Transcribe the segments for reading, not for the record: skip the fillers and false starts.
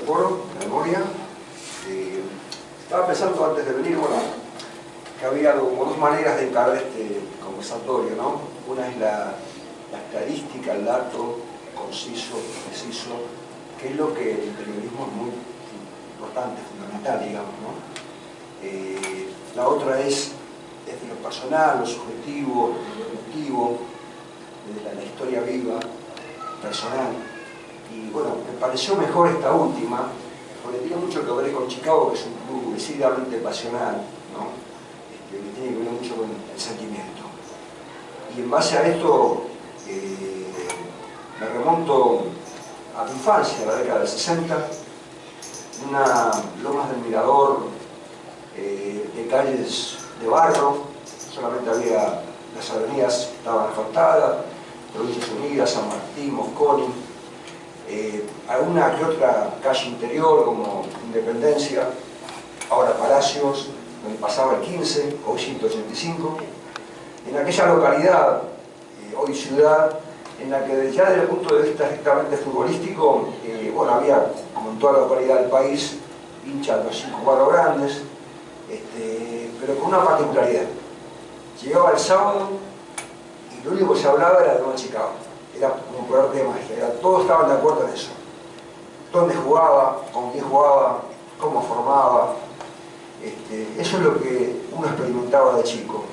foro, de memoria. Estaba pensando antes de venir, bueno, que había como dos maneras de encarar este conversatorio, ¿no? Una es la estadística, el dato conciso, preciso, que es lo que el periodismo es muy importante, fundamental, digamos, ¿no? La otra es desde lo personal, lo subjetivo, lo emotivo, desde la historia viva, personal. Y bueno, me pareció mejor esta última, porque tiene mucho que ver con Chicago, que es un club decididamente pasional, ¿no? Que tiene que ver mucho con el sentimiento. Y en base a esto, me remonto a mi infancia, a la década del 60, una Lomas del Mirador, de calles de barro, solamente había las avenidas que estaban asfaltadas, Provincias Unidas, San Martín, Mosconi, alguna que otra calle interior como Independencia, ahora Palacios, donde pasaba el 15, hoy 185. En aquella localidad, hoy ciudad, en la que ya desde el punto de vista estrictamente futbolístico, bueno, había, como en toda la localidad del país, hinchas de los 5 cuadros grandes, pero con una particularidad. Llegaba el sábado y lo único que se hablaba era de Nueva Chicago. Era como por arte de magia, todos estaban de acuerdo en eso. Dónde jugaba, con quién jugaba, cómo formaba. Eso es lo que uno experimentaba de chico.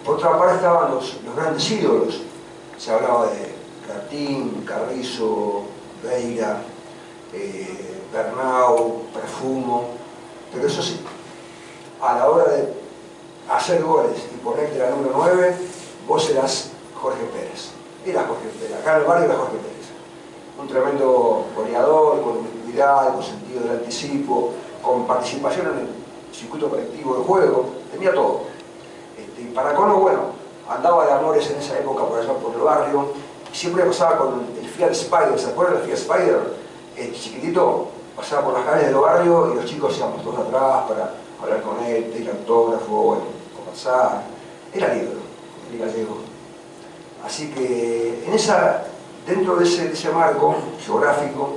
Por otra parte estaban los grandes ídolos. Se hablaba de Ratín, Carrizo, Beira, Bernau, Perfumo, pero eso sí, a la hora de hacer goles y ponerte la número 9, vos eras Jorge Pérez. Era Jorge Pérez, acá en el barrio era Jorge Pérez. Un tremendo goleador, con utilidad, con sentido del anticipo, con participación en el circuito colectivo de juego, tenía todo. Y para Cono, bueno, andaba de amores en esa época por allá por el barrio, y siempre pasaba con el Fiat Spider, ¿se acuerdan del Fiat Spider? Chiquitito, pasaba por las calles del barrio y los chicos íbamos todos atrás para hablar con él, pedir autógrafo, bueno, conversar. Era el ídolo, el gallego. Así que dentro de ese marco geográfico,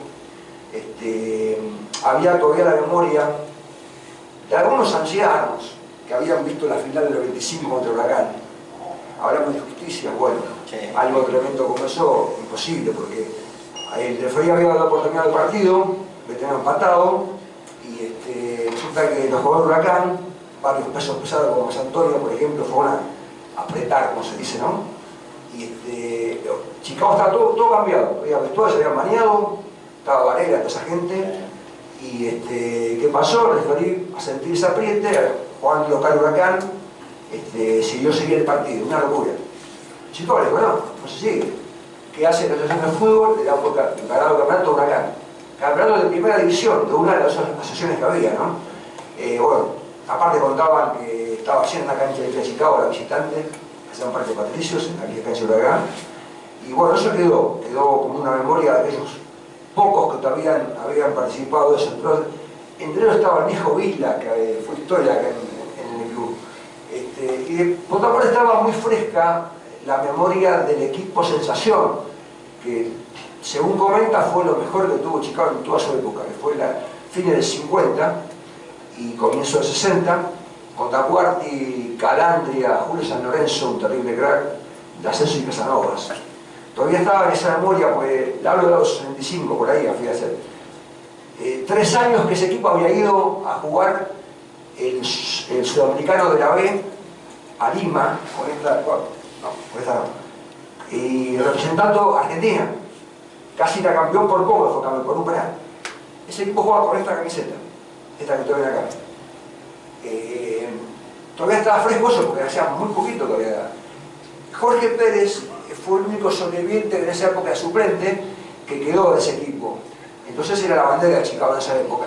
había todavía la memoria de algunos ancianos que habían visto la final del 95 contra Huracán. Hablamos de justicia, bueno, sí. Algo tremendo como eso, imposible, porque el referee había dado por terminado el partido, le tenían empatado, y resulta que los jugadores de Huracán, varios pesos pesados como San Antonio, por ejemplo, fueron a apretar, como se dice, ¿no? Y Chicago estaba todo cambiado, había vestuarios, se habían bañado, estaba Varela, toda esa gente, y ¿qué pasó? El referee, a sentirse apriete, jugando local Huracán, siguió el partido, una locura. Chicago le dijo, no se sigue. ¿Qué hace la Asociación de Fútbol? Le da por ganado el campeonato de Huracán. Campeonato de primera división, de una de las asociaciones que había, ¿no? Bueno, aparte contaban que estaba llena la cancha de Chicago, la visitante, hacían parte de Patricios, en aquella cancha de Huracán. Y bueno, eso quedó como una memoria de aquellos pocos que todavía habían participado de eso. Entonces, entre ellos estaba el viejo Vila, que fue historia acá en el club. Y por otra parte estaba muy fresca la memoria del equipo Sensación, que según comenta fue lo mejor que tuvo Chicago en toda su época, que fue fines del 50 y comienzo del 60, con Tacuarti, Calandria, Julio San Lorenzo, un terrible crack, de Ascenso y Casanovas. Todavía estaba en esa memoria, porque le hablo de los 65, por ahí, fíjate. 3 años que ese equipo había ido a jugar el sudamericano de la B a Lima, con esta no, y representando a Argentina. Casi era campeón por poco, fue campeón por un penal. Ese equipo jugaba con esta camiseta, esta que te ven acá. Todavía estaba fresco eso, porque hacía muy poquito que había. Jorge Pérez fue el único sobreviviente en esa época suplente que quedó de ese equipo. Entonces era la bandera de Chicago en esa época.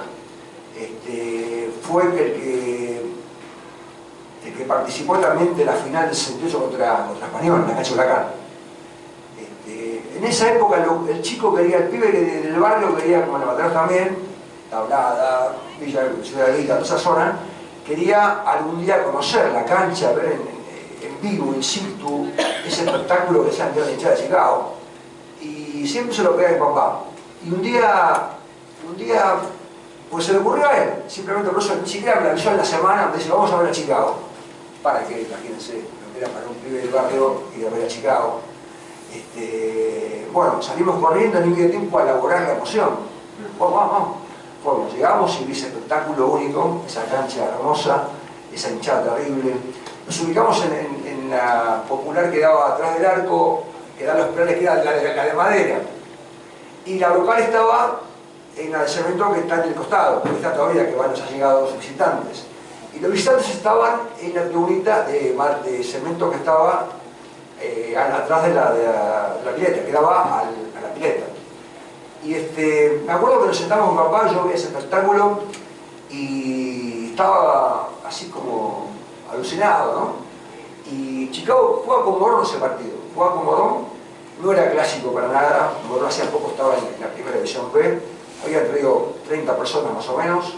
Fue el que participó también de la final del 68 contra Español, en la cancha de Huracán. En esa época el chico quería, el pibe del barrio quería, como Levantaron también, Tablada, Villa Ciudadita, toda esa zona, quería algún día conocer la cancha, ver en vivo, in situ, ese espectáculo que se han dado en hinchada de Chicago. Y siempre se lo pedía a mi papá. Y un día, pues se le ocurrió a él, simplemente por eso ni siquiera me avisó en la semana, me dice, vamos a ver a Chicago. Para que, imagínense, lo que era para un pibe del barrio ir a ver a Chicago. Bueno, salimos corriendo en medio tiempo a elaborar la emoción. Vamos. Bueno, llegamos y vi ese espectáculo único, esa cancha hermosa, esa hinchada terrible. Nos ubicamos en la popular que daba atrás del arco, que da los planes, que era la de madera. Y la local estaba en la de cemento que está en el costado, porque está todavía, que van los allegados visitantes. Y los visitantes estaban en la tribunita de cemento que estaba atrás de la pileta, que daba a la pileta. Y me acuerdo que nos sentamos con papá, yo vi ese espectáculo y estaba así como alucinado, ¿no? Y Chicago jugaba con Morón ese partido, jugaba con Morón, no era clásico para nada, Morón hacía poco estaba en la primera división B, había traído 30 personas más o menos.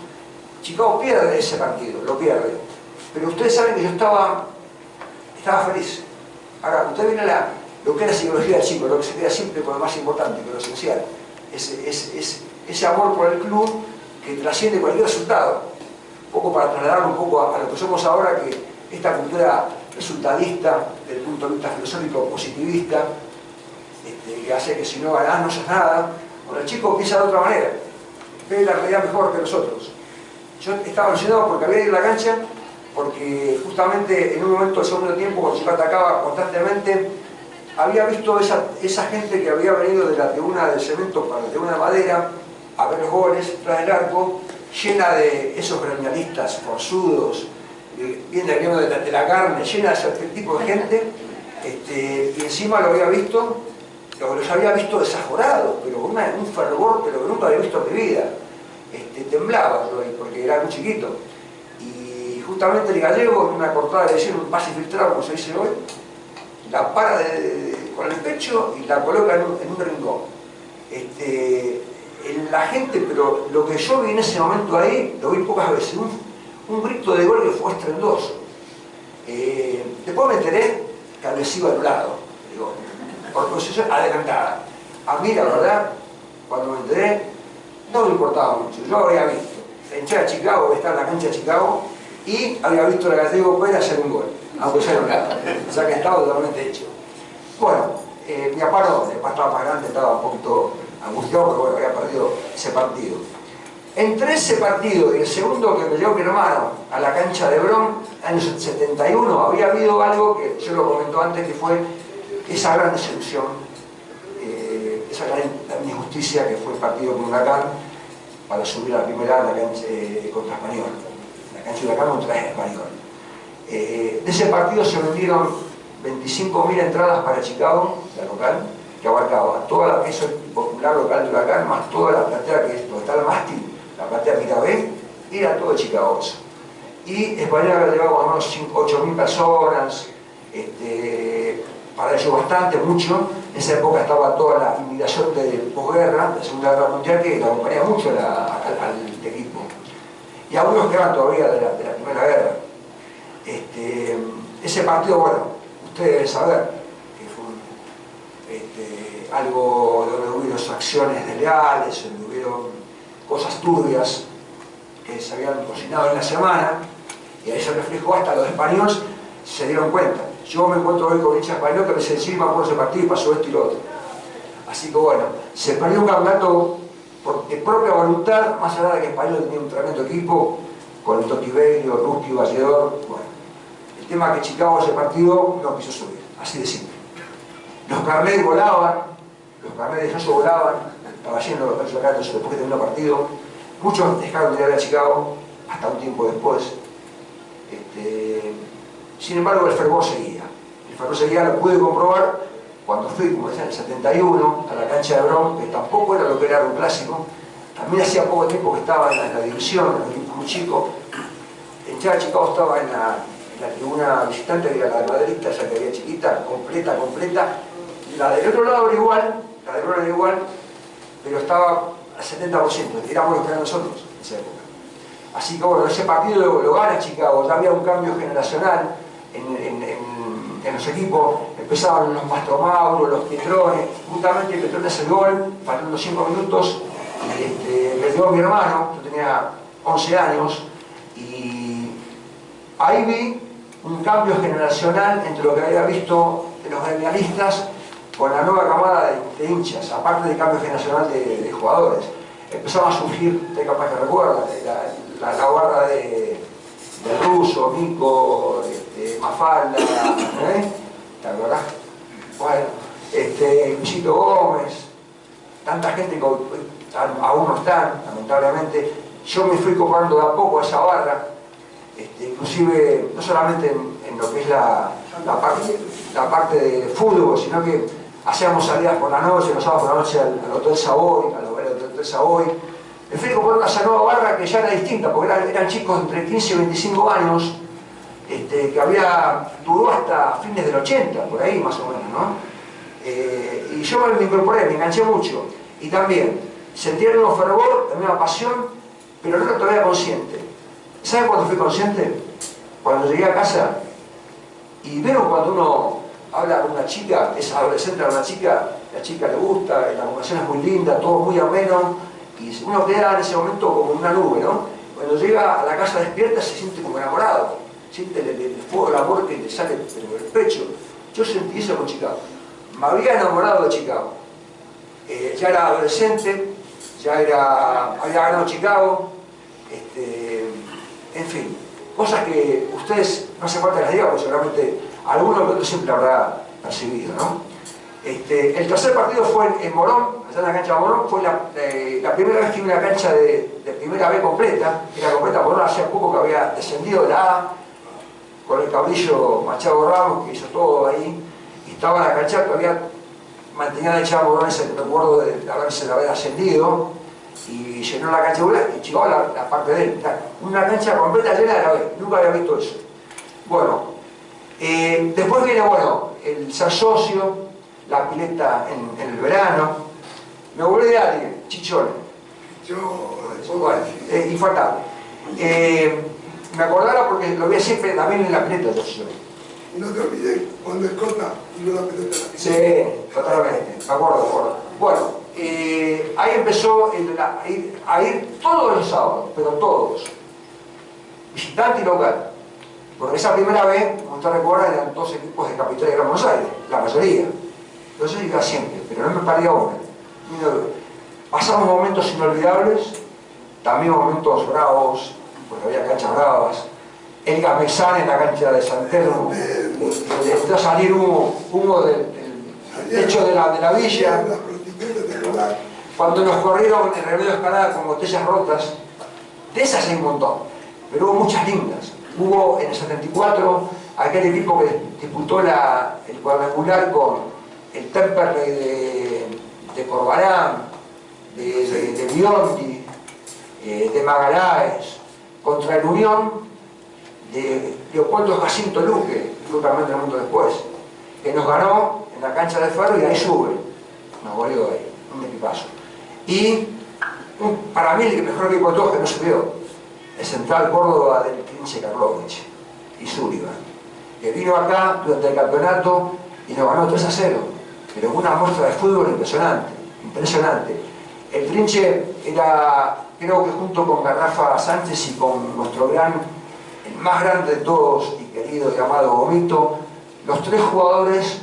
Chicago pierde ese partido, lo pierde. Pero ustedes saben que yo estaba feliz. Ahora, usted viene lo que es la psicología del chico, lo que se queda siempre con lo más importante, con lo esencial. Ese amor por el club que trasciende cualquier resultado. Un poco para trasladarlo un poco a lo que somos ahora, que esta cultura resultadista, desde el punto de vista filosófico positivista, que hace que si no ganás no sos nada. Bueno, el chico piensa de otra manera, ve la realidad mejor que nosotros. Yo estaba alucinado porque había ido a la cancha, porque justamente en un momento del segundo tiempo, cuando Chicago atacaba constantemente, había visto esa gente que había venido de la tribuna del cemento para la tribuna de madera a ver los goles tras el arco, llena de esos gremialistas forzudos, bien del gremio de la carne, llena de ese tipo de gente, y encima lo había visto, los había visto desaforados, pero con un fervor pero que nunca había visto en mi vida. Temblaba yo ahí porque era muy chiquito. Y justamente el gallego, en una cortada de decir, un pase filtrado, como se dice hoy, la para con el pecho y la coloca en un rincón. La gente, pero lo que yo vi en ese momento ahí, lo vi pocas veces, un grito de gol que fue estrendoso. Después me enteré que había sido anulado, digo, por posición adelantada. A mí, la verdad, cuando me enteré, no me importaba mucho. Yo había visto la hinchada de Chicago, está en la cancha de Chicago, y había visto a la Gallego Pérez hacer un gol, aunque sea anulado. O sea que estaba totalmente hecho. Bueno, mi papá no, mi papá estaba más grande, estaba un poquito angustiado, pero bueno, había perdido ese partido. Entre ese partido y el segundo que me llevó mi hermano a la cancha de Bron, año 71, había habido algo que yo lo comentó antes, que fue esa gran decepción, esa gran injusticia que fue el partido con Huracán para subir a la primera la cancha, contra Español. La cancha de Huracán contra Español. De ese partido se vendieron 25.000 entradas para Chicago, la local, que abarcaba toda la que es el popular local de Huracán, más toda la platea que es donde está el mástil, la platea Mirabé, era todo de Chicago. Y Español había llevado más o menos 8.000 personas, para ellos bastante, mucho. En esa época estaba toda la inmigración de posguerra, de la Segunda Guerra Mundial, que acompañaba mucho al equipo. Y algunos que eran todavía de la Primera Guerra. Ese partido, bueno, ustedes deben saber que fue algo donde hubieron acciones desleales, donde hubieron cosas turbias que se habían cocinado en la semana, y ahí se reflejó hasta los españoles se dieron cuenta. Yo me encuentro hoy con hinchas español que me dicen, sí, me acuerdo de ese partido y pasó esto y lo otro. Así que bueno, se perdió un campeonato de propia voluntad, más allá de que Español tenía un tremendo equipo, con el Totiberio, Rusti, Valledor. Bueno, el tema es que Chicago ese partido no quiso subir, así de simple. Los carnets volaban, los carnets de Yoso volaban, estaba lleno de los cantos después que terminó el partido. Muchos dejaron de ir a Chicago hasta un tiempo después. Sin embargo, el fervor seguía. El fervor seguía, lo pude comprobar cuando fui, como decía, en el 71, a la cancha de Bron, que tampoco era lo que era un clásico. También hacía poco tiempo que estaba en la división, en el equipo muy chico. El hinchada de Chicago estaba en la tribuna visitante, que era la de Madridista, esa que había chiquita, completa. La del otro lado era igual, la de Bron era igual, pero estaba al 70%, éramos los que eran nosotros en esa época. Así que bueno, ese partido lo gana Chicago, ya había un cambio generacional en en los equipos, empezaban los Mastromauros, los Pietrones, justamente Pietrone hace el gol, faltando 5 minutos, y me dio mi hermano, yo tenía 11 años, y ahí vi un cambio generacional entre lo que había visto de los gremialistas con la nueva camada de hinchas, aparte del cambio generacional de jugadores. Empezaba a surgir, usted capaz que recuerda, la guarda de Russo, Mico, Mafalda, ¿te acordás? Bueno, Luisito Gómez, tanta gente que aún no están, lamentablemente. Yo me fui copando de a poco a esa barra, inclusive no solamente en lo que es la parte de fútbol, sino que hacíamos salidas por la noche, nos íbamos por la noche al Hotel Savoy, al Hotel Savoy. Me fui copando esa nueva barra que ya era distinta, porque eran chicos entre 15 y 25 años, que duró hasta fines del 80, por ahí más o menos, ¿no? Y yo me incorporé, me enganché mucho. Y también sentí el mismo fervor, la misma pasión, pero no era todavía consciente. ¿Saben cuándo fui consciente? Cuando llegué a casa y veo cuando uno habla con una chica, es adolescente a una chica, la chica le gusta, la conversación es muy linda, todo muy ameno, y uno queda en ese momento como en una nube, ¿no? Cuando llega a la casa despierta se siente como enamorado, siente el fuego del amor que le sale del pecho. Yo sentí eso con Chicago. Me había enamorado de Chicago. Ya era adolescente, había ganado Chicago, en fin, cosas que ustedes no hace falta que las digan, porque seguramente alguno que otro siempre habrá percibido, ¿no? El tercer partido fue en Morón, allá en la cancha de Morón, fue la primera vez que vi una cancha de primera B completa, era completa. Morón hacía poco que había descendido de la A, con el caudillo Machado Ramos, que hizo todo ahí, y estaba en la cancha, todavía mantenía de echar Morón ese recuerdo de haber ascendido, y llenó la cancha y Chicago la parte de él, una cancha completa llena de la B, nunca había visto eso. Bueno, después viene, bueno, el ser socio, la pileta en el verano. Me volví de alguien, Chichón. Bueno, infaltable. Me acordaba porque lo veía siempre también en la pileta de Chichón. Y no te olvides cuando es corta y no la pelota en la pileta. Sí, totalmente, me acuerdo. Bueno, ahí empezó a ir todos los sábados, pero todos, visitante y local. Porque esa primera vez, como usted recuerda, eran dos equipos de Capital y Gran Buenos Aires, la mayoría. Entonces iba siempre, pero no me perdía una. Pasamos momentos inolvidables, también momentos bravos, porque había canchas bravas. El Gamesán en la cancha de San Telmo, empezó a salir humo del techo de la villa. Cuando nos corrieron en Remedio Escalada con botellas rotas, de esas hay un montón, pero hubo muchas lindas. Hubo en el 74 aquel equipo que disputó el cuadrangular con el Temperley de Corbalán, de Biondi, de Magaláes, contra el Unión de Leopoldo Jacinto Luque, justamente el mundo después, que nos ganó en la cancha de Ferro y ahí sube, nos goleó ahí, un equipazo. Y para mí el mejor equipo de todos que no subió, el Central Córdoba del Trinche Karlovich y Sullivan, que vino acá durante el campeonato y nos ganó 3-0, pero una muestra de fútbol impresionante, impresionante. El Trinche era, creo que junto con Garrafa Sánchez y con nuestro el más grande de todos y querido y amado Gomito, los tres jugadores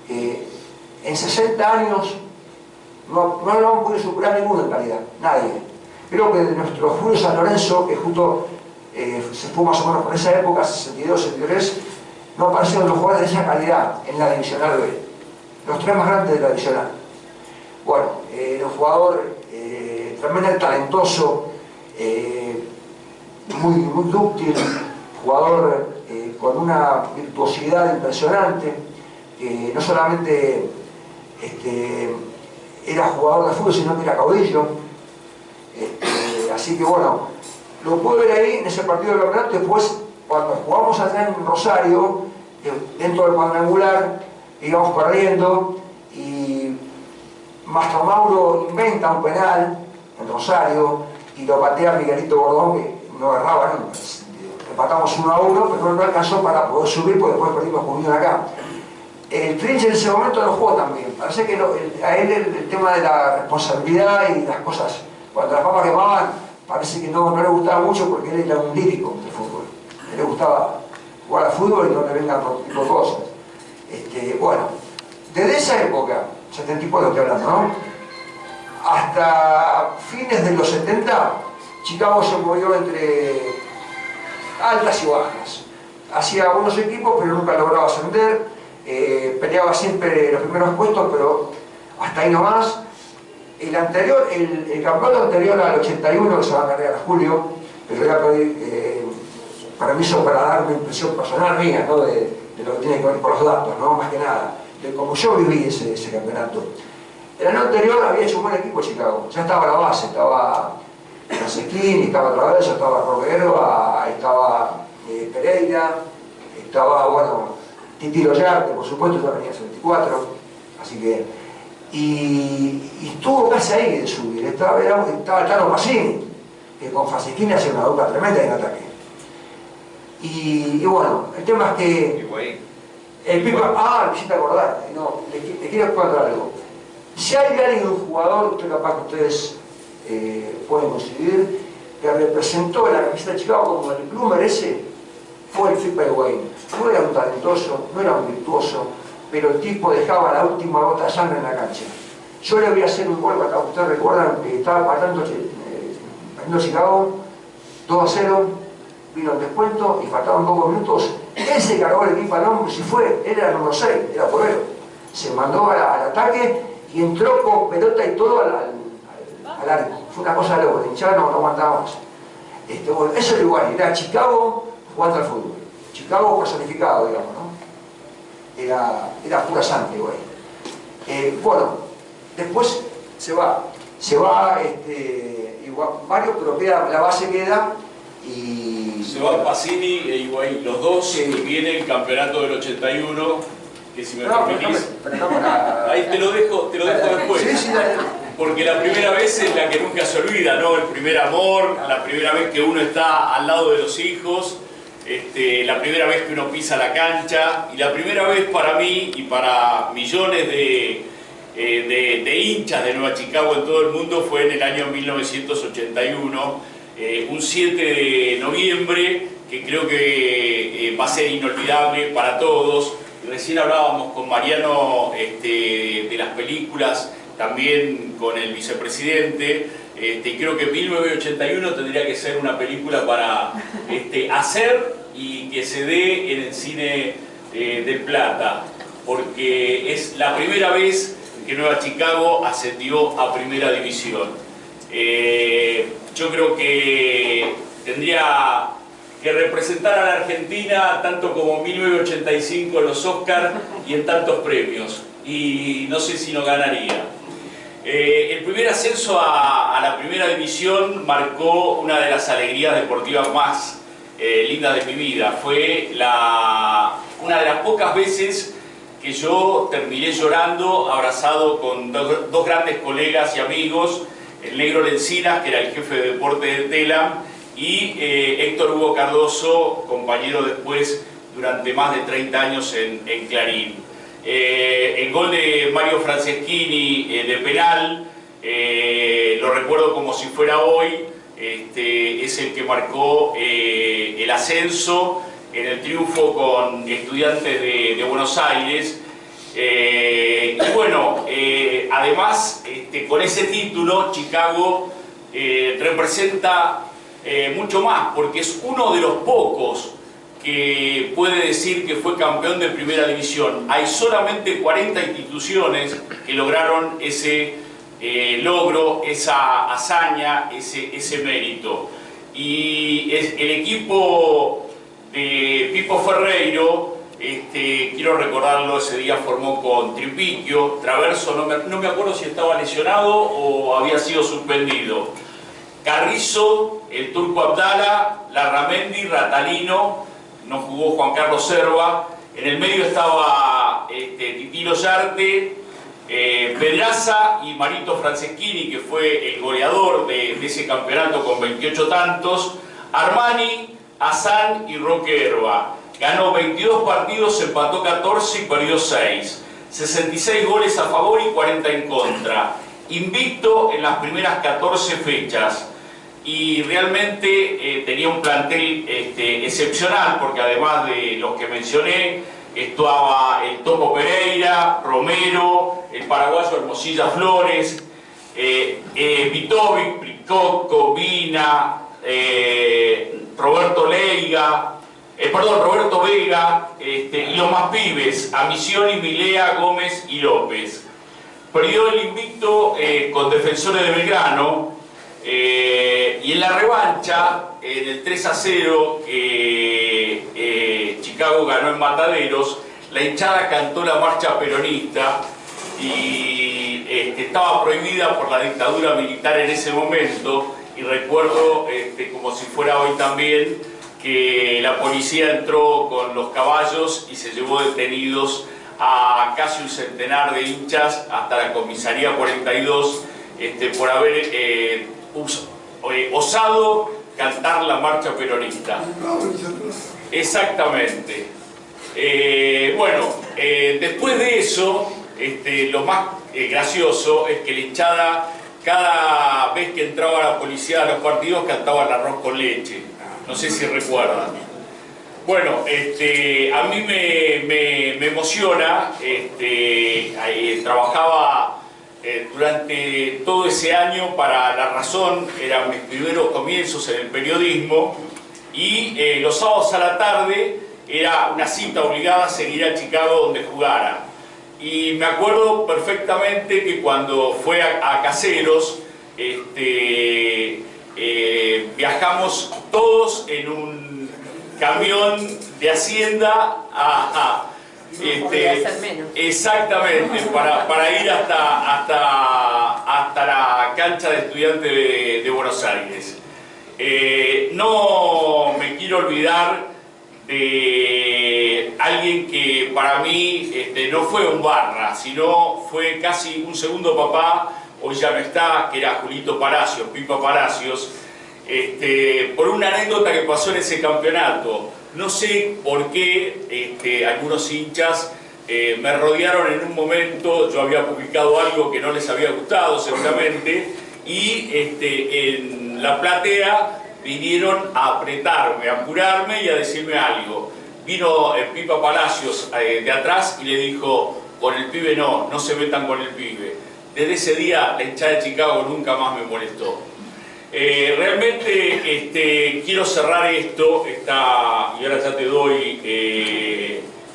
en 60 años no lo han podido superar ninguno en calidad, nadie. Creo que de nuestro Julio San Lorenzo, que justo se fue más o menos por esa época, 62, 63, no aparecieron los jugadores de esa calidad en la Divisional B. Los tres más grandes de la Divisional. Bueno, un jugador tremendamente talentoso, muy dúctil, jugador con una virtuosidad impresionante, que no solamente era jugador de fútbol, sino que era caudillo. Así que bueno, lo pude ver ahí en ese partido del campeonato. Después, cuando jugamos allá en Rosario, dentro del cuadrangular, íbamos perdiendo y Mastro Mauro inventa un penal en Rosario y lo patea Miguelito Bordón, que no agarraba nunca. empatamos 1-1, pero no alcanzó para poder subir porque después perdimos con Unión acá. El Trinche en ese momento no jugó tan bien. Parece que a él el tema de la responsabilidad y las cosas, cuando las papas quemaban, parece que no le gustaba mucho porque él era un lírico de fútbol. A él le gustaba jugar al fútbol y no le vengan por tipo de cosas. Bueno, desde esa época, 70 y poco estoy hablando, ¿no? Hasta fines de los 70, Chicago se movió entre altas y bajas. Hacía buenos equipos, pero nunca lograba ascender. Peleaba siempre los primeros puestos, pero hasta ahí nomás. El campeonato anterior al 81, que se va a cargar a Julio, pero voy a pedir permiso para dar una impresión personal mía, ¿no? de lo que tiene que ver con los datos, ¿no? Más que nada, de cómo yo viví ese campeonato. El año anterior había hecho un buen equipo Chicago, ya estaba la base, estaba Franceschini, estaba Traverso, estaba Romero, estaba Pereira, estaba, bueno, Titi Loyarte, por supuesto, ya venía en 74, así que, y estuvo casi ahí de subir, estaba el Tano Massini, que con Franceschini hacía una dupla tremenda en ataque. Y bueno, el tema es que el Pipa, me hiciste acordar, no, le quiero contar algo. Si hay alguien, un jugador, que capaz que ustedes pueden coincidir, que representó la camiseta de Chicago como el club merece, fue el Pipa Higuaín. No era un talentoso, no era un virtuoso, pero el tipo dejaba la última gota de sangre en la cancha. Yo le voy a hacer un gol, acá ustedes recuerdan que estaba partiendo Chicago, 2-0, vino el descuento y faltaban pocos minutos. Él se cargó el equipo al hombro, si fue, él era el número 6, era portero. Se mandó al ataque y entró con pelota y todo al arco. Fue una cosa loca, el hinchado no aguantaba más. Bueno, eso era igual, era Chicago jugando al fútbol. Chicago personificado, digamos, ¿no? Era pura sangre, güey. Bueno, después se va igual, Mario, pero la base queda y... Se van Pacini e Higuaín, los dos, sí. Y viene el campeonato del 81, que si me permitís... Ahí te lo dejo después. Sí, sí, dale. Porque la primera vez es la que nunca se olvida, ¿no? El primer amor, la primera vez que uno está al lado de los hijos, la primera vez que uno pisa la cancha, y la primera vez para mí y para millones de hinchas de Nueva Chicago en todo el mundo fue en el año 1981, un 7 de noviembre que creo que va a ser inolvidable para todos. Recién hablábamos con Mariano de las películas, también con el vicepresidente, y creo que 1981 tendría que ser una película para hacer y que se dé en el cine del Plata, porque es la primera vez que Nueva Chicago ascendió a Primera División. Yo creo que tendría que representar a la Argentina tanto como 1985 en los Oscars y en tantos premios, y no sé si no ganaría. El primer ascenso a la Primera División marcó una de las alegrías deportivas más lindas de mi vida. Fue una de las pocas veces que yo terminé llorando, abrazado con dos grandes colegas y amigos, el Negro Lencinas, que era el jefe de deporte de Telam, y Héctor Hugo Cardoso, compañero después durante más de 30 años en Clarín. El gol de Mario Franceschini de penal, lo recuerdo como si fuera hoy, es el que marcó el ascenso en el triunfo con Estudiantes de Buenos Aires. Y bueno, además con ese título Chicago representa mucho más, porque es uno de los pocos que puede decir que fue campeón de Primera División. Hay solamente 40 instituciones que lograron ese logro, esa hazaña, ese mérito. Y el equipo de Pipo Ferreiro, quiero recordarlo, ese día formó con Tripiquio, Traverso, no me acuerdo si estaba lesionado o había sido suspendido, Carrizo, el Turco Abdala, Larramendi, Ratalino, no jugó Juan Carlos Serva, en el medio estaba Titi Loyarte, Pedraza y Marito Franceschini, que fue el goleador de ese campeonato con 28 tantos, Armani, Hassan y Roque Herba. Ganó 22 partidos, empató 14 y perdió 6. 66 goles a favor y 40 en contra. Invicto en las primeras 14 fechas. Y realmente tenía un plantel excepcional, porque además de los que mencioné, estaba el Topo Pereira, Romero, el paraguayo Hermosilla Flores, Vitovic, Pricoco, Vina, Roberto Vega, y los más pibes, Amisioni, Milea, Gómez y López. Perdió el invicto con Defensores de Belgrano, y en la revancha, en el 3-0 que Chicago ganó en Mataderos, la hinchada cantó la marcha peronista y estaba prohibida por la dictadura militar en ese momento, y recuerdo como si fuera hoy también que la policía entró con los caballos y se llevó detenidos a casi un centenar de hinchas hasta la comisaría 42 por haber osado cantar la marcha peronista. Exactamente. Después de eso, lo más gracioso es que la hinchada, cada vez que entraba la policía a los partidos, cantaba el arroz con leche. No sé si recuerdan. Bueno, a mí me emociona. Trabajaba durante todo ese año para La Razón, eran mis primeros comienzos en el periodismo, y los sábados a la tarde era una cita obligada a seguir a Chicago donde jugara. Y me acuerdo perfectamente que cuando fue a Caseros, viajamos todos en un camión de Hacienda exactamente, para ir hasta la cancha de Estudiantes de Buenos Aires. No me quiero olvidar de alguien que para mí no fue un barra, sino fue casi un segundo papá, hoy ya no está, que era Julito Palacios, Pipa Palacios, por una anécdota que pasó en ese campeonato. No sé por qué algunos hinchas me rodearon en un momento, yo había publicado algo que no les había gustado seguramente, y en la platea vinieron a apretarme, a apurarme y a decirme algo. Vino el Pipa Palacios de atrás y le dijo: con el pibe no se metan con el pibe. Desde ese día la hinchada de Chicago nunca más me molestó. Realmente quiero cerrar esto, y ahora ya te doy,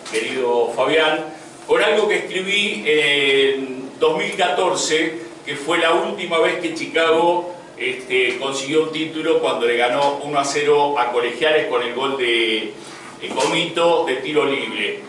querido Fabián, con algo que escribí en 2014, que fue la última vez que Chicago consiguió un título, cuando le ganó 1-0 a Colegiales con el gol de Comito de tiro libre.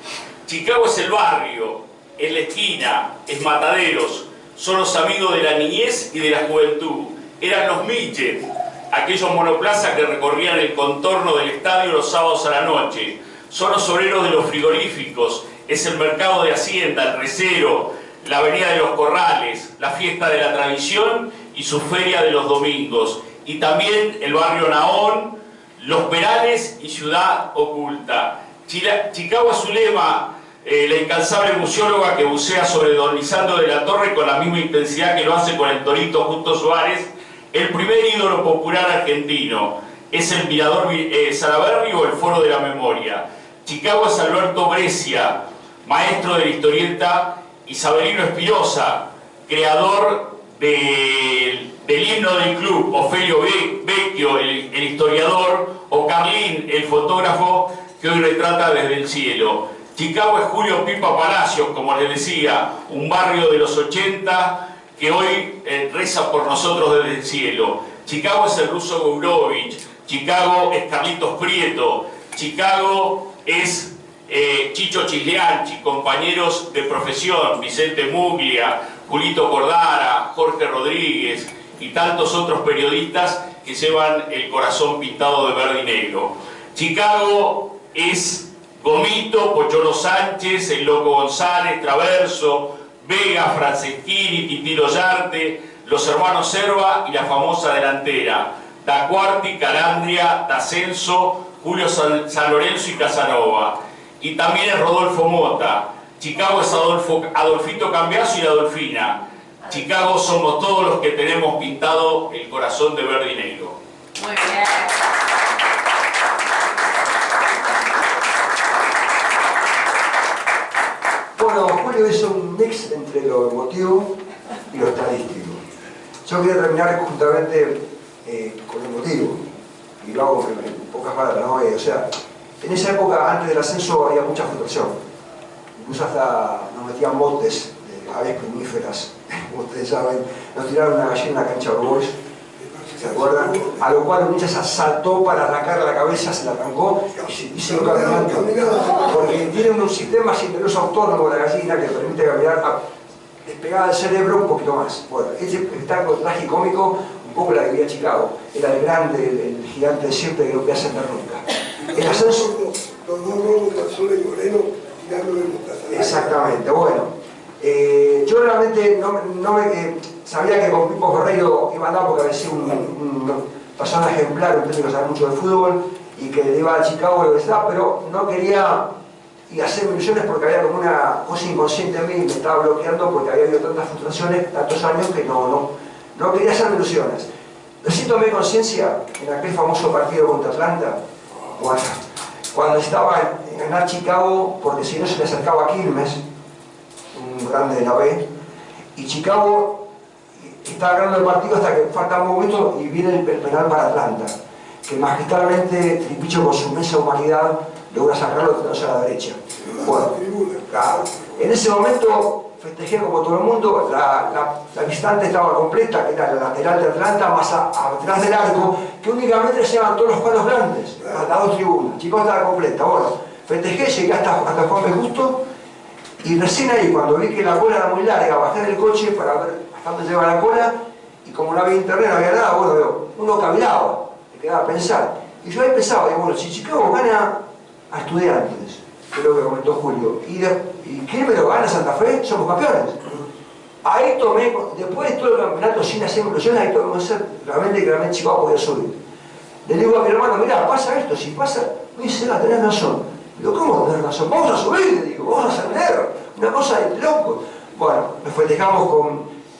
Chicago es el barrio, es la esquina, es Mataderos, son los amigos de la niñez y de la juventud. Eran los midget, aquellos monoplazas que recorrían el contorno del estadio los sábados a la noche. Son los obreros de los frigoríficos, es el mercado de Hacienda, el recero, la avenida de los Corrales, la fiesta de la tradición y su feria de los domingos. Y también el barrio Naón, Los Perales y Ciudad Oculta. Chicago es su lema, la incansable museóloga que bucea sobre don Lisandro de la Torre con la misma intensidad que lo hace con el Torito Justo Suárez, el primer ídolo popular argentino. Es el Mirador Salaberry o el Foro de la Memoria. Chicago es Alberto Brescia, maestro de la historieta, Isabelino Espinosa, creador del himno del club, Ofelio Vecchio, el historiador, o Carlín, el fotógrafo que hoy retrata desde el cielo. Chicago es Julio Pipa Palacios, como les decía, un barrio de los 80 que hoy reza por nosotros desde el cielo. Chicago es el ruso Gourovich, Chicago es Carlitos Prieto, Chicago es Chicho Chislianchi, compañeros de profesión, Vicente Muglia, Julito Cordara, Jorge Rodríguez y tantos otros periodistas que llevan el corazón pintado de verde y negro. Chicago es Gomito, Pocholo Sánchez, el Loco González, Traverso, Vega, Franceschini, Titilo Yarte, los hermanos Serva y la famosa delantera. da Cuarti, Calandria, D'Ascenso, Julio San Lorenzo y Casanova. Y también es Rodolfo Mota. Chicago es Adolfito Cambiaso y Adolfina. Chicago somos todos los que tenemos pintado el corazón de verde y negro. Muy bien. Bueno, Julio hizo un mix entre lo emotivo y lo estadístico. Yo quería terminar justamente con lo emotivo, y lo hago en pocas palabras, ¿no? O sea, en esa época, antes del ascenso, había mucha frustración. Incluso hasta nos metían botes de aves primíferas, como ustedes saben. Nos tiraron una gallina en la cancha de Boys, ¿se acuerdan? A lo cual un hincha se saltó para arrancar la cabeza, se la arrancó y se lo caminando. Porque tienen un sistema silencioso autónomo de la gallina que permite caminar despegada del cerebro un poquito más. Bueno, este espectáculo tragicómico, un poco la que vivía Chicago. Era el grande, el gigante de siempre que no podía ascender nunca. El ascenso... Los dos robos, Mazzola y Moreno, tirándole en casa. Exactamente, bueno. Yo realmente sabía que con Pipo Ferreiro iba a andar porque había sido un persona ejemplar, un técnico que sabe mucho de fútbol y que le iba a Chicago y lo que sea, pero no quería hacer ilusiones porque había como una cosa inconsciente en mí, me estaba bloqueando porque había habido tantas frustraciones, tantos años que no quería hacer ilusiones. Recién tomé conciencia en aquel famoso partido contra Atlanta, cuando estaba en ganar Chicago, porque si no se le acercaba a Quilmes, un grande de la B, y Chicago estaba ganando el partido hasta que falta un momento y viene el penal para Atlanta, que magistralmente Tripicho con su inmensa humanidad logra sacarlo hacia la derecha. Bueno, claro, en ese momento festejé como todo el mundo, la visitante estaba completa, que era la lateral de Atlanta, más atrás del arco, que únicamente se llevan todos los palos grandes, las dos tribunas. Chicago estaba completa. Bueno, festejé, llegué hasta Juan B. Justo, y recién ahí, cuando vi que la cola era muy larga, bajé del coche para ver hasta dónde lleva la cola, y como no había internet, no había nada, bueno, uno cavilaba, me quedaba a pensar. Y yo ahí pensaba, digo, bueno, si Chicago gana a Estudiantes, que es lo que comentó Julio, y ¿quién me lo gana Santa Fe? Somos campeones. Ahí tomé, después de todo el campeonato sin hacer inclusiones, ahí tomé realmente Chicago podía subir. Le digo a mi hermano, mira, pasa esto, si pasa, me dice, no, tenés razón. Digo, ¿cómo tenés razón? Vamos a subir, le digo, vamos a ascender, una cosa de loco. Bueno, nos festejamos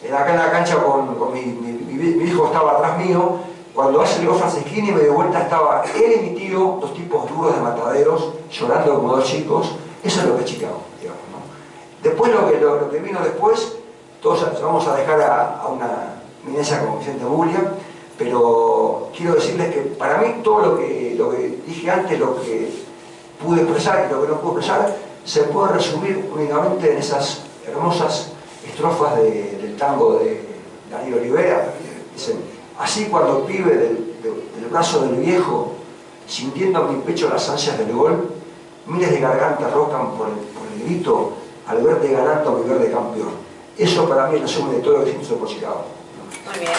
acá en la cancha con mi hijo estaba atrás mío. Cuando hace el gol Franceschini, me dio vuelta, estaba él y mi tío, dos tipos duros de mataderos, llorando como dos chicos. Eso es lo que es Chicago, digamos, ¿no? Después lo que vino después, todos vamos a dejar a una eminencia como Vicente Bulia, pero quiero decirles que para mí todo lo que dije antes, lo que pude expresar y lo que no pude expresar, se puede resumir únicamente en esas hermosas estrofas del tango de Daniel Olivera. Dicen, así cuando pibe del brazo del viejo, sintiendo en mi pecho las ansias del gol, miles de gargantas rocan por el grito al verte ganando a mi verde campeón. Eso para mí es el resumen de todo lo que se hizo por Chicago. Muy bien.